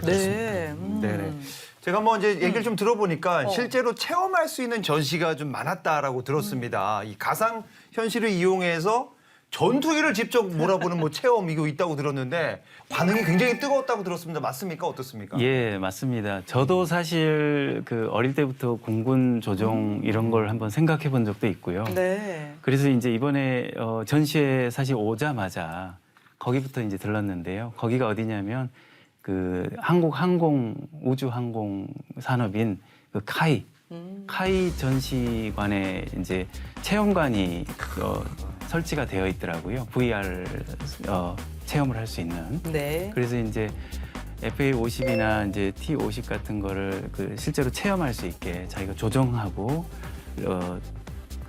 네네. 제가 뭐 이제 얘기를 좀 들어보니까 실제로 체험할 수 있는 전시가 좀 많았다라고 들었습니다. 이 가상 현실을 이용해서 전투기를 직접 몰아보는 뭐 체험 이거 있다고 들었는데 반응이 굉장히 뜨거웠다고 들었습니다. 맞습니까? 어떻습니까? 예, 맞습니다. 저도 사실 그 어릴 때부터 공군 조종 이런 걸 한번 생각해 본 적도 있고요. 네. 그래서 이제 이번에 전시회 사실 오자마자 거기부터 이제 들렀는데요. 거기가 어디냐면 그 한국 항공 우주 항공 산업인 그 카이 전시관에 이제 체험관이 설치가 되어 있더라고요. VR 체험을 할 수 있는. 네. 그래서 이제 FA50이나 이제 T50 같은 거를 그 실제로 체험할 수 있게 자기가 조정하고 그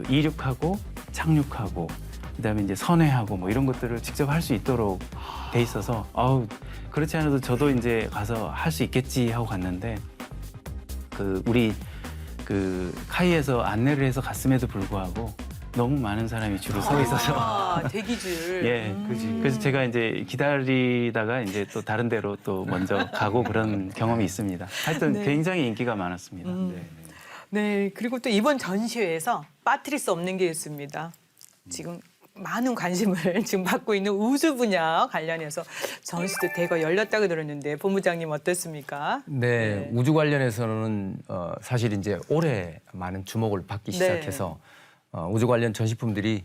이륙하고 착륙하고 그다음에 이제 선회하고 뭐 이런 것들을 직접 할 수 있도록 돼 있어서 그렇지 않아도 저도 이제 가서 할 수 있겠지 하고 갔는데 그 우리 그 카이에서 안내를 해서 갔음에도 불구하고 너무 많은 사람이 줄을 서 있어서 대기줄. 예, 그래서 제가 이제 기다리다가 이제 또 다른 데로 또 먼저 가고 그런 경험이 있습니다. 하여튼 네. 굉장히 인기가 많았습니다. 네, 그리고 또 이번 전시회에서 빠뜨릴 수 없는 게 있습니다. 지금 많은 관심을 지금 받고 있는 우주 분야 관련해서 전시도 대거 열렸다고 들었는데 본부장님 어떻습니까? 네, 우주 관련해서는 사실 이제 올해 많은 주목을 받기 시작해서 우주 관련 전시품들이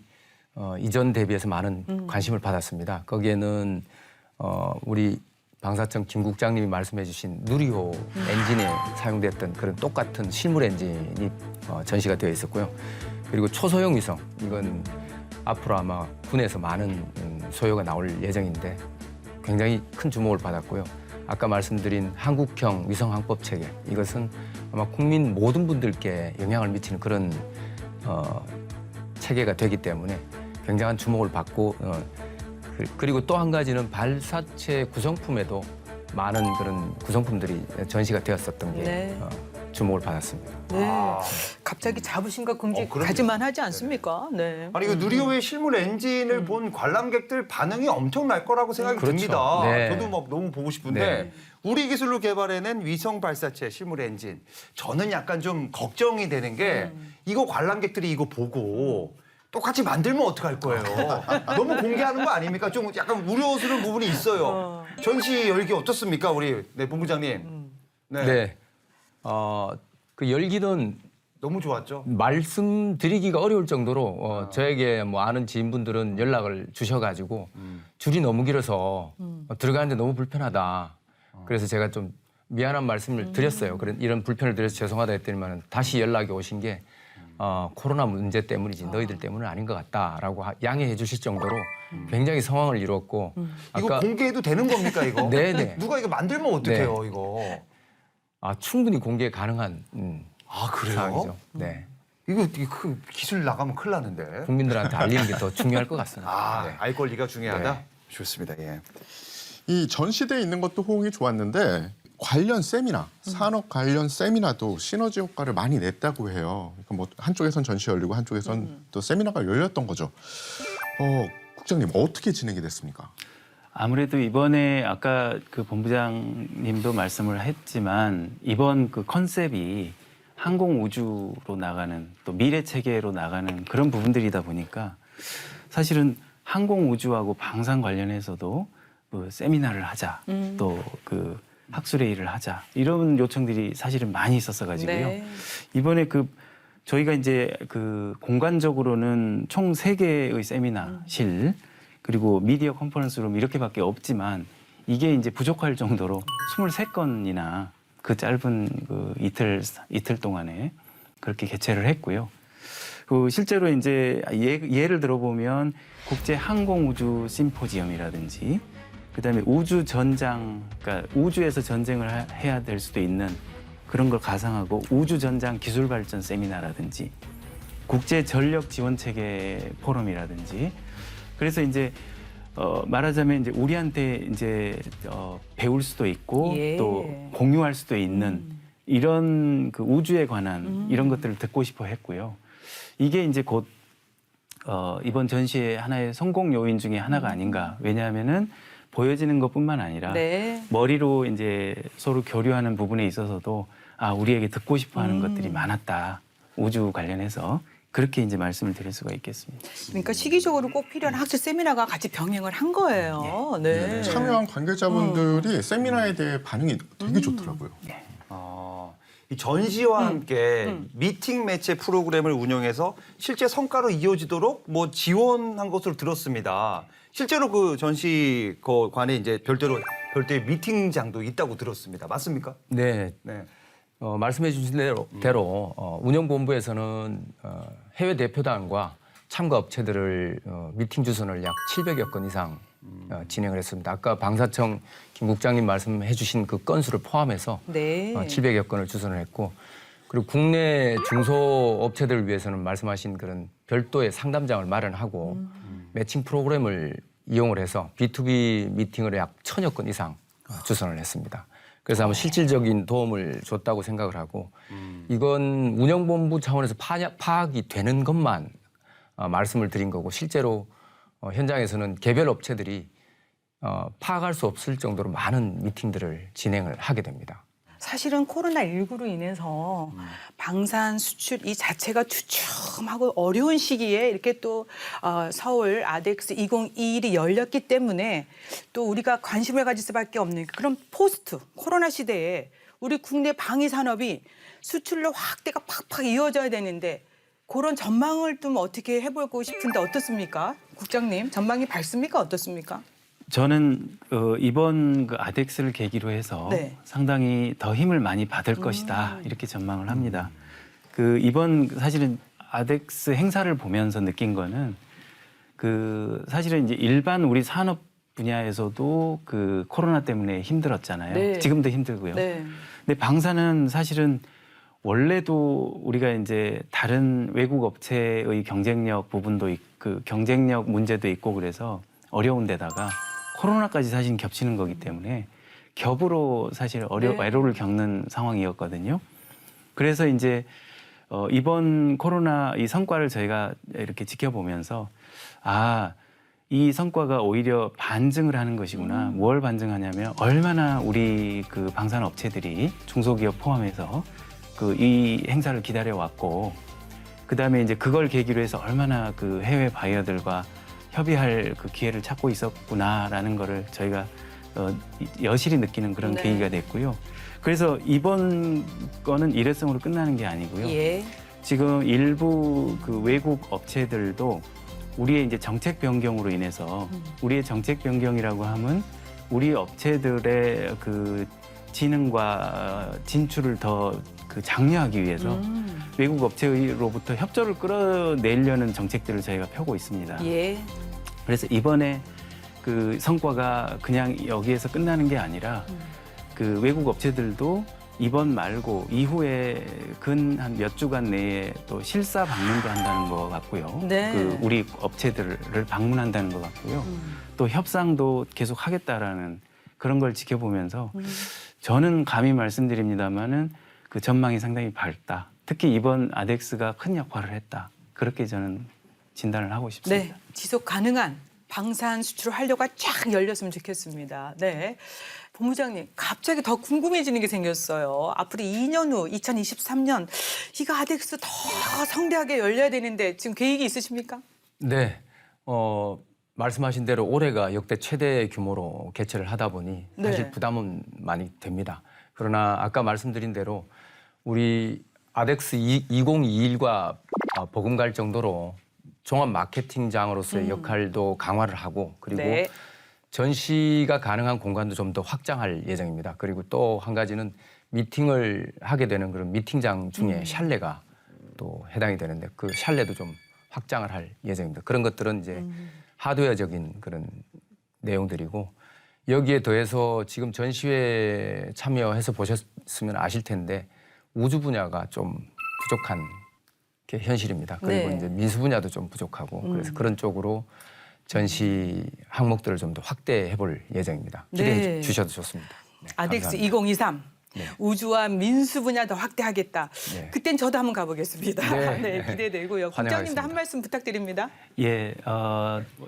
이전 대비해서 많은 관심을 받았습니다. 거기에는 우리 방사청 김 국장님이 말씀해주신 누리호 엔진에 사용됐던 그런 똑같은 실물 엔진이 전시가 되어 있었고요. 그리고 초소형 위성, 이건 앞으로 아마 군에서 많은 소요가 나올 예정인데 굉장히 큰 주목을 받았고요. 아까 말씀드린 한국형 위성항법 체계, 이것은 아마 국민 모든 분들께 영향을 미치는 그런 체계가 되기 때문에 굉장한 주목을 받고 그리고 또 한 가지는 발사체 구성품에도 많은 그런 구성품들이 전시가 되었었던 게 네. 주목을 받았습니다. 네. 갑자기 자부심과 긍지 그럼요. 가지만 하지 않습니까? 네. 아니 그 누리호의 실물 엔진을 본 관람객들 반응이 엄청날 거라고 생각이 그렇죠. 듭니다. 네. 저도 막 너무 보고 싶은데 네. 우리 기술로 개발해낸 위성 발사체 실물 엔진 저는 약간 좀 걱정이 되는 게 이거 관람객들이 이거 보고 똑같이 만들면 어떡할 거예요. 너무 공개하는 거 아닙니까? 좀 약간 우려스러운 부분이 있어요. 전시 열기 어떻습니까, 우리 본부장님? 네. 그 열기는 너무 좋았죠. 말씀드리기가 어려울 정도로 저에게 뭐 아는 지인분들은 연락을 주셔가지고 줄이 너무 길어서 들어가는데 너무 불편하다. 그래서 제가 좀 미안한 말씀을 드렸어요. 이런 불편을 드려서 죄송하다 했더니만 다시 연락이 오신 게 코로나 문제 때문이지 너희들 때문은 아닌 것 같다라고 양해해 주실 정도로 굉장히 성황을 이루었고 이거 공개해도 되는 겁니까, 이거? 네네. 누가 이거 만들면 어떡해요, 이거? 충분히 공개 가능한 그래요? 상황이죠. 네. 이거 그 기술 나가면 큰일 나는데. 국민들한테 알리는 게 더 중요할 것 같습니다. 네. 알 권리가 중요하다? 네. 좋습니다, 예. 이 전시대에 있는 것도 호응이 좋았는데 관련 세미나, 산업 관련 세미나도 시너지 효과를 많이 냈다고 해요. 그러니까 뭐 한쪽에선 전시 열리고 한쪽에선 또 세미나가 열렸던 거죠. 국장님 어떻게 진행이 됐습니까? 아무래도 이번에 아까 그 본부장님도 말씀을 했지만 이번 그 컨셉이 항공 우주로 나가는 또 미래 체계로 나가는 그런 부분들이다 보니까 사실은 항공 우주하고 방산 관련해서도 그 세미나를 하자 또 그 학술회의를 하자 이런 요청들이 사실은 많이 있었어 가지고요. 네. 이번에 그 저희가 이제 그 공간적으로는 총 3개의 세미나실 그리고 미디어 컨퍼런스룸 이렇게밖에 없지만 이게 이제 부족할 정도로 23건이나 그 짧은 그 이틀 동안에 그렇게 개최를 했고요. 그 실제로 이제 예를 들어보면 국제 항공 우주 심포지엄이라든지 그다음에 우주 전장, 그러니까 우주에서 전쟁을 해야 될 수도 있는 그런 걸 가상하고 우주 전장 기술 발전 세미나라든지 국제 전력 지원 체계 포럼이라든지 그래서 이제 말하자면 이제 우리한테 이제 배울 수도 있고 예. 또 공유할 수도 있는 이런 그 우주에 관한 이런 것들을 듣고 싶어 했고요. 이게 이제 곧 이번 전시의 하나의 성공 요인 중에 하나가 아닌가. 왜냐하면은 보여지는 것뿐만 아니라 네. 머리로 이제 서로 교류하는 부분에 있어서도 우리에게 듣고 싶어하는 것들이 많았다. 우주 관련해서 그렇게 이제 말씀을 드릴 수가 있겠습니다. 그러니까 시기적으로 꼭 필요한 학술 세미나가 같이 병행을 한 거예요. 네. 참여한 관계자분들이 세미나에 대해 반응이 되게 좋더라고요. 이 전시와 함께 미팅 매체 프로그램을 운영해서 실제 성과로 이어지도록 뭐 지원한 것으로 들었습니다. 실제로 그 전시관에 이제 별도의 미팅장도 있다고 들었습니다. 맞습니까? 네. 네. 말씀해 주신 대로 운영본부에서는 해외 대표단과 참가 업체들을 미팅 주선을 약 700여 건 이상 진행을 했습니다. 아까 방사청 김 국장님 말씀해 주신 그 건수를 포함해서 네. 700여 건을 주선을 했고 그리고 국내 중소업체들을 위해서는 말씀하신 그런 별도의 상담장을 마련하고 매칭 프로그램을 이용을 해서 B2B 미팅을 약 1000여 건 이상 주선을 했습니다. 그래서 아마 실질적인 도움을 줬다고 생각을 하고 이건 운영본부 차원에서 파악이 되는 것만 말씀을 드린 거고 실제로 현장에서는 개별 업체들이 파악할 수 없을 정도로 많은 미팅들을 진행을 하게 됩니다. 사실은 코로나19로 인해서 방산 수출 이 자체가 주춤하고 어려운 시기에 이렇게 또 서울 아덱스 2021이 열렸기 때문에 또 우리가 관심을 가질 수밖에 없는 그런 포스트 코로나 시대에 우리 국내 방위 산업이 수출로 확대가 팍팍 이어져야 되는데 그런 전망을 좀 어떻게 해보고 싶은데 어떻습니까? 국장님 전망이 밝습니까? 어떻습니까? 저는 이번 그 아덱스를 계기로 해서 네. 상당히 더 힘을 많이 받을 것이다 이렇게 전망을 합니다. 그 이번 사실은 아덱스 행사를 보면서 느낀 거는 그 사실은 이제 일반 우리 산업 분야에서도 그 코로나 때문에 힘들었잖아요. 네. 지금도 힘들고요. 네. 근데 방사는 사실은 원래도 우리가 이제 다른 외국 업체의 경쟁력 부분도 그 경쟁력 문제도 있고 그래서 어려운 데다가 코로나까지 사실 겹치는 거기 때문에 겹으로 사실 애로를 겪는 상황이었거든요. 그래서 이제 이번 코로나 이 성과를 저희가 이렇게 지켜보면서 이 성과가 오히려 반증을 하는 것이구나. 뭘 반증하냐면 얼마나 우리 그 방산 업체들이 중소기업 포함해서 그 이 행사를 기다려 왔고, 그 다음에 이제 그걸 계기로 해서 얼마나 그 해외 바이어들과 협의할 그 기회를 찾고 있었구나라는 거를 저희가 여실히 느끼는 그런 네. 계기가 됐고요. 그래서 이번 거는 일회성으로 끝나는 게 아니고요. 예. 지금 일부 그 외국 업체들도 우리의 이제 정책 변경으로 인해서 우리의 정책 변경이라고 하면 우리 업체들의 그 진흥과 진출을 더 그 장려하기 위해서 외국 업체로부터 협조를 끌어내려는 정책들을 저희가 펴고 있습니다. 예. 그래서 이번에 그 성과가 그냥 여기에서 끝나는 게 아니라 그 외국 업체들도 이번 말고 이후에 근 한 몇 주간 내에 또 실사 방문도 한다는 것 같고요. 네. 그 우리 업체들을 방문한다는 것 같고요. 또 협상도 계속 하겠다라는 그런 걸 지켜보면서 저는 감히 말씀드립니다만은 그 전망이 상당히 밝다. 특히 이번 아덱스가 큰 역할을 했다. 그렇게 저는 진단을 하고 싶습니다. 네, 지속 가능한 방산 수출 활로가 쫙 열렸으면 좋겠습니다. 네, 본부장님 갑자기 더 궁금해지는 게 생겼어요. 앞으로 2년 후 2023년 이거 아덱스 더 성대하게 열려야 되는데 지금 계획이 있으십니까? 네. 말씀하신 대로 올해가 역대 최대 규모로 개최를 하다 보니 사실 네. 부담은 많이 됩니다. 그러나 아까 말씀드린 대로 우리 아덱스 2021과 버금갈 정도로 종합 마케팅장으로서의 역할도 강화를 하고 그리고 네. 전시가 가능한 공간도 좀 더 확장할 예정입니다. 그리고 또 한 가지는 미팅을 하게 되는 그런 미팅장 중에 샬레가 또 해당이 되는데 그 샬레도 좀 확장을 할 예정입니다. 그런 것들은 이제 하드웨어적인 그런 내용들이고 여기에 더해서 지금 전시회에 참여해서 보셨으면 아실 텐데 우주 분야가 좀 부족한 게 현실입니다. 그리고 네. 이제 민수 분야도 좀 부족하고 그래서 그런 쪽으로 전시 항목들을 좀 더 확대해 볼 예정입니다. 기대해 네. 주셔도 좋습니다. 네, 아덱스 감사합니다. 2023 네. 우주와 민수 분야 더 확대하겠다. 네. 그땐 저도 한번 가보겠습니다. 네. 네, 기대되고요. 국장님도 환영하겠습니다. 한 말씀 부탁드립니다. 예,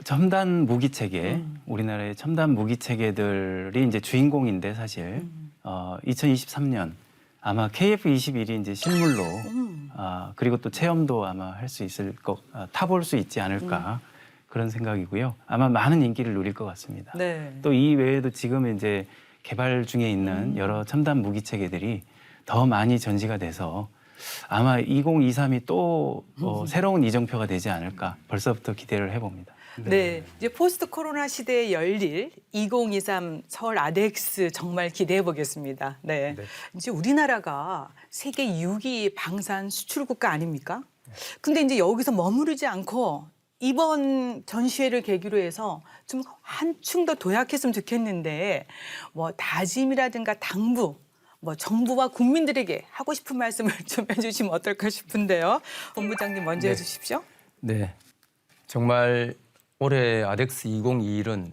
첨단 무기 체계, 우리나라의 첨단 무기 체계들이 이제 주인공인데 사실 2023년 아마 KF21이 이제 실물로 그리고 또 체험도 아마 할 수 있을 타볼 수 있지 않을까 그런 생각이고요. 아마 많은 인기를 누릴 것 같습니다. 네. 또 이 외에도 지금 이제 개발 중에 있는 여러 첨단 무기 체계들이 더 많이 전시가 돼서 아마 2023이 또 새로운 이정표가 되지 않을까 벌써부터 기대를 해봅니다. 네, 이제 포스트 코로나 시대에 열릴 2023 서울 아덱스 정말 기대해 보겠습니다. 네. 네. 이제 우리나라가 세계 6위 방산 수출 국가 아닙니까? 근데 이제 여기서 머무르지 않고 이번 전시회를 계기로 해서 좀 한층 더 도약했으면 좋겠는데 뭐 다짐이라든가 당부 뭐 정부와 국민들에게 하고 싶은 말씀을 좀 해주시면 어떨까 싶은데요. 본부장님 먼저 네. 해주십시오. 네, 정말 올해 아덱스 2021은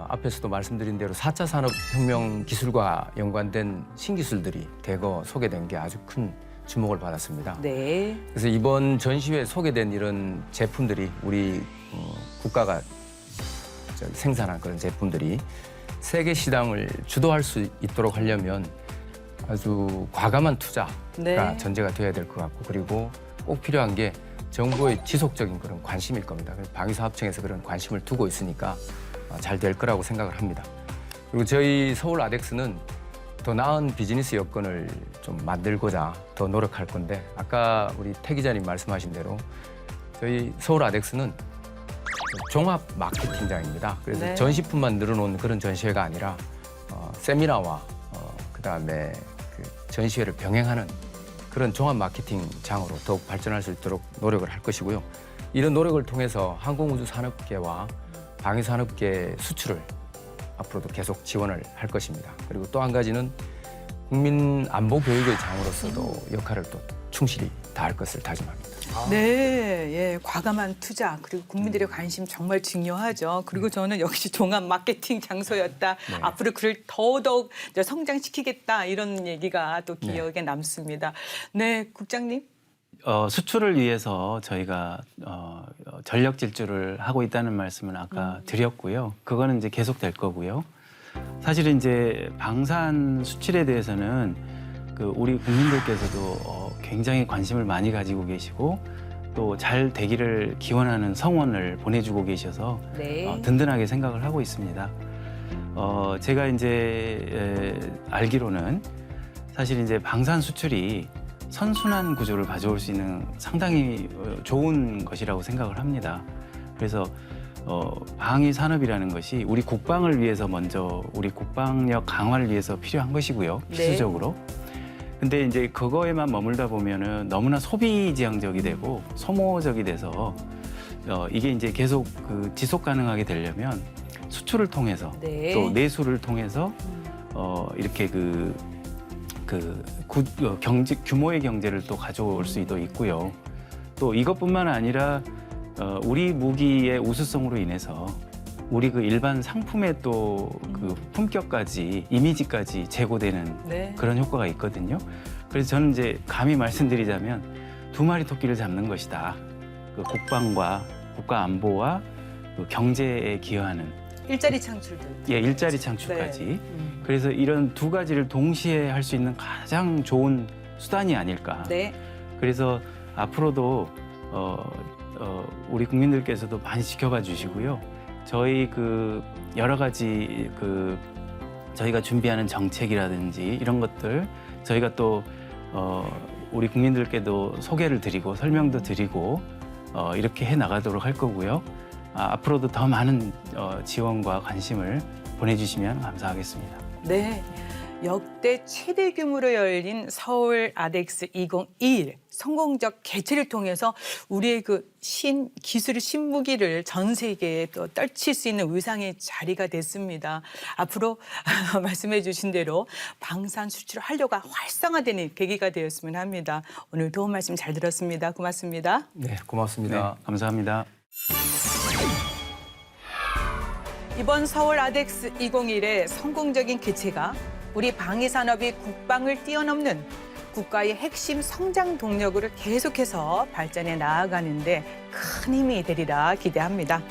앞에서도 말씀드린 대로 4차 산업혁명 기술과 연관된 신기술들이 대거 소개된 게 아주 큰 주목을 받았습니다. 네. 그래서 이번 전시회에 소개된 이런 제품들이 우리 국가가 생산한 그런 제품들이 세계 시장을 주도할 수 있도록 하려면 아주 과감한 투자가 네. 전제가 돼야 될 것 같고 그리고 꼭 필요한 게 정부의 지속적인 그런 관심일 겁니다. 그래서 방위사업청에서 그런 관심을 두고 있으니까 잘 될 거라고 생각을 합니다. 그리고 저희 서울 아덱스는 더 나은 비즈니스 여건을 좀 만들고자 더 노력할 건데 아까 우리 태 기자님 말씀하신 대로 저희 서울 아덱스는 종합 마케팅장입니다. 그래서 네. 전시품만 늘어놓는 그런 전시회가 아니라 세미나와 그다음에 그 전시회를 병행하는 그런 종합 마케팅장으로 더욱 발전할 수 있도록 노력을 할 것이고요. 이런 노력을 통해서 항공우주 산업계와 방위산업계 수출을 앞으로도 계속 지원을 할 것입니다. 그리고 또 한 가지는 국민 안보 교육의 장으로서도 역할을 또 충실히 다할 것을 다짐합니다. 네, 예, 과감한 투자 그리고 국민들의 관심 정말 중요하죠. 그리고 저는 역시 종합 마케팅 장소였다. 네. 앞으로 그를 더더욱 이제 성장시키겠다 이런 얘기가 또 기억에 남습니다. 네, 국장님. 수출을 위해서 저희가 전력 질주를 하고 있다는 말씀은 아까 드렸고요. 그거는 이제 계속 될 거고요. 사실은 이제 방산 수출에 대해서는 그 우리 국민들께서도 굉장히 관심을 많이 가지고 계시고 또 잘 되기를 기원하는 성원을 보내주고 계셔서 네. 든든하게 생각을 하고 있습니다. 제가 이제 알기로는 사실 이제 방산 수출이 선순환 구조를 가져올 수 있는 상당히 좋은 것이라고 생각을 합니다. 그래서 방위 산업이라는 것이 우리 국방을 위해서 먼저 우리 국방력 강화를 위해서 필요한 것이고요. 네. 필수적으로. 근데 이제 그거에만 머물다 보면은 너무나 소비 지향적이 되고 소모적이 돼서 이게 이제 계속 그 지속 가능하게 되려면 수출을 통해서 네. 또 내수를 통해서 이렇게 경제 규모의 경제를 또 가져올 수도 있고요. 또 이것뿐만 아니라 우리 무기의 우수성으로 인해서 우리 그 일반 상품의 또 그 품격까지 이미지까지 제고되는 네. 그런 효과가 있거든요. 그래서 저는 이제 감히 말씀드리자면 두 마리 토끼를 잡는 것이다. 그 국방과 국가 안보와 그 경제에 기여하는 일자리 창출도. 일자리 창출까지. 네. 그래서 이런 두 가지를 동시에 할 수 있는 가장 좋은 수단이 아닐까. 네. 그래서 앞으로도 우리 국민들께서도 많이 지켜봐 주시고요. 저희 그 여러 가지 그 저희가 준비하는 정책이라든지 이런 것들 저희가 또 우리 국민들께도 소개를 드리고 설명도 드리고 이렇게 해 나가도록 할 거고요. 앞으로도 더 많은 지원과 관심을 보내주시면 감사하겠습니다. 네. 역대 최대 규모로 열린 서울 아덱스 2021 성공적 개최를 통해서 우리의 그 기술 신무기를 전 세계에 또 떨칠 수 있는 위상의 자리가 됐습니다. 앞으로 말씀해 주신 대로 방산 수출 활로가 활성화되는 계기가 되었으면 합니다. 오늘 도움 말씀 잘 들었습니다. 고맙습니다. 네, 고맙습니다. 네, 감사합니다. 이번 서울 아덱스 2021의 성공적인 개최가 우리 방위산업이 국방을 뛰어넘는 국가의 핵심 성장 동력으로 계속해서 발전해 나아가는데 큰 힘이 되리라 기대합니다.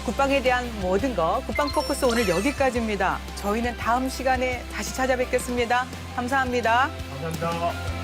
국방에 대한 모든 것, 국방 포커스 오늘 여기까지입니다. 저희는 다음 시간에 다시 찾아뵙겠습니다. 감사합니다. 감사합니다.